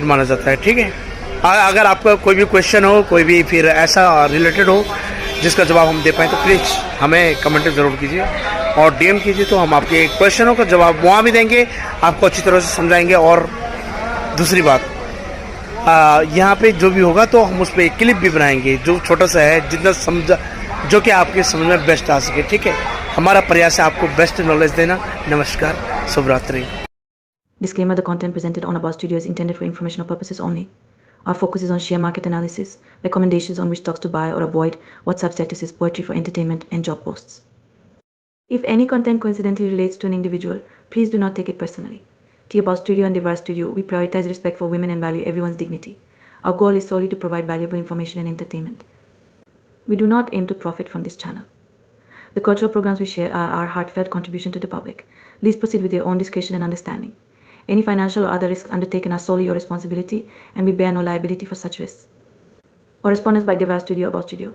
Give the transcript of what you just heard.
माना जाता है। ठीक है, अगर आपका कोई भी क्वेश्चन हो, कोई भी फिर ऐसा रिलेटेड हो जिसका जवाब हम दे पाएँ तो प्लीज़ हमें कमेंट ज़रूर कीजिए और डीएम कीजिए, तो हम आपके क्वेश्चनों का जवाब वहाँ भी देंगे, आपको अच्छी तरह से समझाएंगे। और दूसरी बात, यहाँ पे जो भी होगा तो हम उस पर एक क्लिप भी बनाएंगे जो छोटा सा है, जितना समझा जो कि आपके समझ में बेस्ट आ सके। ठीक है, हमारा प्रयास है आपको बेस्ट नॉलेज देना। नमस्कार, शुभ रात्रि। Disclaimer: the content presented on About Studio is intended for informational purposes only. Our focus is on share market analysis, recommendations on which stocks to buy or avoid, WhatsApp statuses, poetry for entertainment, and job posts. If any content coincidentally relates to an individual, please do not take it personally. To About Studio and Devar Studio, we prioritize respect for women and value everyone's dignity. Our goal is solely to provide valuable information and entertainment. We do not aim to profit from this channel. The cultural programs we share are our heartfelt contribution to the public. Please proceed with your own discretion and understanding. Any financial or other risks undertaken are solely your responsibility, and we bear no liability for such risks. Correspondence by Devar Studio, About Studio.